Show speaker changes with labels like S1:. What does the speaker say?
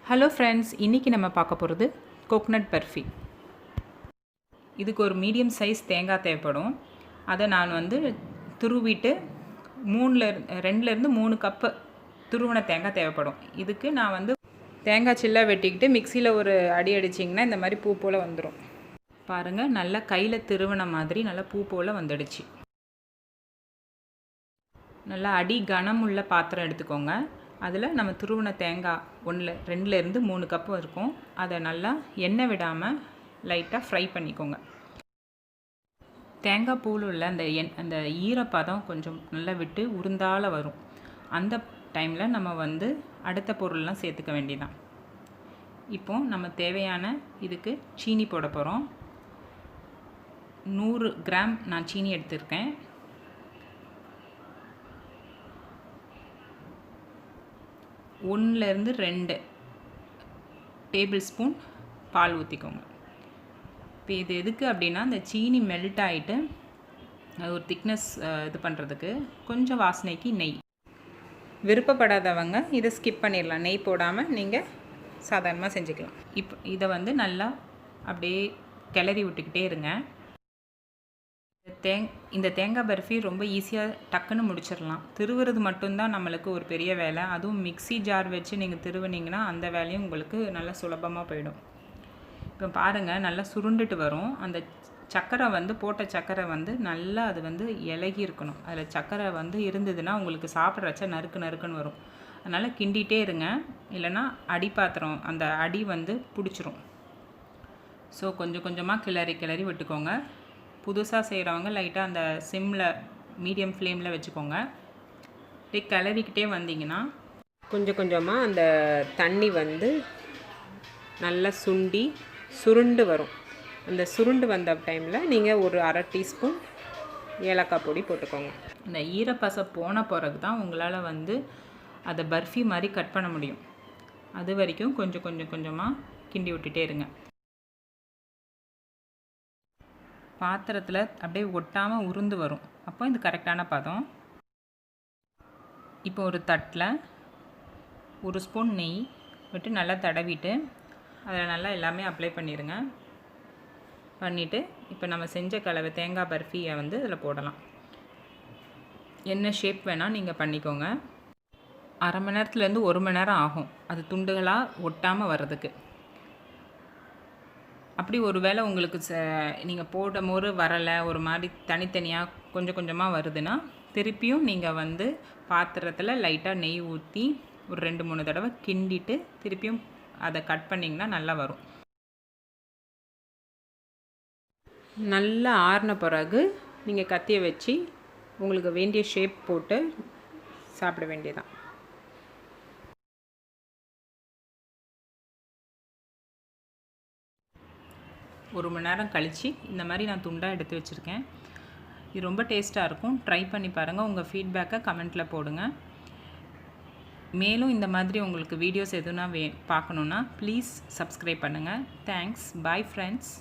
S1: Hello friends, இன்றைக்கி நம்ம பார்க்க போகிறது கோகனட் பர்ஃபி. இதுக்கு ஒரு மீடியம் சைஸ் தேங்காய் தேவைப்படும். அதை நான் வந்து துருவிட்டு 2லேருந்து 3 கப்பு துருவின தேங்காய் தேவைப்படும். இதுக்கு நான் வந்து தேங்காய் சில்லாக வெட்டிக்கிட்டு மிக்சியில் ஒரு அடி அடிச்சிங்கன்னா இந்த மாதிரி பூ போல் வந்துடும். பாருங்கள், நல்லா கையில் திருவின மாதிரி நல்லா பூ போல் வந்துடுச்சு. நல்லா அடி கனமுள்ள பாத்திரம் எடுத்துக்கோங்க. அதில் நம்ம துருவின தேங்காய் 2லேருந்து 3 கப்பு இருக்கும். அதை நல்லா எண்ணெய் விடாமல் லைட்டாக ஃப்ரை பண்ணிக்கோங்க. தேங்காய் பூவில் உள்ள அந்த ஈரப்பதம் கொஞ்சம் நல்லா விட்டு உருந்தால வரும். அந்த டைமில் நம்ம வந்து அடுத்த பொருள்லாம் சேர்த்துக்க வேண்டியதான். இப்போது நம்ம தேவையான இதுக்கு சீனி போட போகிறோம். 100 கிராம் நான் சீனி எடுத்திருக்கேன். 1லேருந்து 2 டேபிள் ஸ்பூன் பால் ஊற்றிக்கோங்க. இப்போ இது எதுக்கு அப்படின்னா, இந்த சீனி மெல்ட் ஆகிட்டு அது ஒரு திக்னஸ் இது பண்ணுறதுக்கு, கொஞ்சம் வாசனைக்கு நெய். விருப்பப்படாதவங்க இதை ஸ்கிப் பண்ணிடலாம். நெய் போடாமல் நீங்கள் சாதாரணமாக செஞ்சுக்கலாம். இப்போ இதை வந்து நல்லா அப்படியே கிளறி விட்டுக்கிட்டே இருங்க. இந்த தேங்காய் பர்ஃபி ரொம்ப ஈஸியாக டக்குன்னு முடிச்சிடலாம். திருவுறது மட்டும்தான் நம்மளுக்கு ஒரு பெரிய வேலை. அதுவும் மிக்ஸி ஜார் வச்சு நீங்கள் திருவுனீங்கன்னா அந்த வேலையும் உங்களுக்கு நல்லா சுலபமாக போயிடும். இப்போ பாருங்கள், நல்லா சுருண்டுட்டு வரும். அந்த சர்க்கரை வந்து போட்ட சர்க்கரை வந்து நல்லா அது வந்து இலகி இருக்கணும். அதில் சர்க்கரை வந்து இருந்ததுன்னா உங்களுக்கு சாப்பிட்றச்ச நறுக்கு நறுக்குன்னு வரும். அதனால் கிண்டிகிட்டே இருங்க, இல்லைன்னா அடி பாத்திரம் அந்த அடி வந்து பிடிச்சிரும். ஸோ கொஞ்சம் கொஞ்சமாக கிளறி விட்டுக்கோங்க. புதுசாக செய்கிறவங்க லைட்டாக அந்த சிம்மில் மீடியம் ஃப்ளேமில் வச்சுக்கோங்க. அப்படியே கிளறிக்கிட்டே வந்தீங்கன்னா கொஞ்சம் கொஞ்சமாக அந்த தண்ணி வந்து நல்லா சுருண்டு வரும். அந்த சுருண்டு வந்த டைமில் நீங்கள் ஒரு 1/2 டீஸ்பூன் ஏலக்காய் பொடி போட்டுக்கோங்க. அந்த ஈரப்பசை போன பிறகு தான் உங்களால் வந்து அதை பர்ஃபி மாதிரி கட் பண்ண முடியும். அது வரைக்கும் கொஞ்சமாக கிண்டி விட்டுட்டே இருங்க. பாத்திரத்தில் அப்படியே ஒட்டாமல் உருந்து வரும். அப்போ இது கரெக்டான பதம். இப்போ ஒரு தட்டில் 1 ஸ்பூன் நெய் விட்டு நல்லா தடவிட்டு அதில் நல்லா எல்லாமே அப்ளை பண்ணிடுங்க. பண்ணிவிட்டு இப்போ நம்ம செஞ்ச கலவை தேங்காய் பர்ஃபியை வந்து அதில் போடலாம். என்ன ஷேப் வேணால் நீங்கள் பண்ணிக்கோங்க. 1/2 மணி நேரத்துலேருந்து 1 மணி நேரம் ஆகும் அது துண்டுகளாக ஒட்டாமல் வர்றதுக்கு. அப்படி ஒரு வேளை உங்களுக்கு நீங்கள் போடும்போது வரலை, ஒரு மாதிரி தனித்தனியாக கொஞ்சமாக வருதுன்னா திருப்பியும் நீங்கள் வந்து பாத்திரத்தில் லைட்டாக நெய் ஊற்றி ஒரு 2-3 தடவை கிண்டிட்டு திருப்பியும் அதை கட் பண்ணிங்கன்னா நல்லா வரும். நல்லா ஆறின பிறகு நீங்கள் கத்தியை வச்சு உங்களுக்கு வேண்டிய ஷேப் போட்டு சாப்பிட வேண்டியதான். ஒரு மணி நேரம் கழித்து இந்த மாதிரி நான் துண்டாக எடுத்து வச்சுருக்கேன். இது ரொம்ப டேஸ்ட்டாக இருக்கும். ட்ரை பண்ணி பாருங்கள். உங்கள் ஃபீட்பேக்கை கமெண்ட்டில் போடுங்க. மேலும் இந்த மாதிரி உங்களுக்கு வீடியோஸ் எதுனா பார்க்கணுன்னா ப்ளீஸ் சப்ஸ்கிரைப் பண்ணுங்கள். தேங்க்ஸ். Bye friends.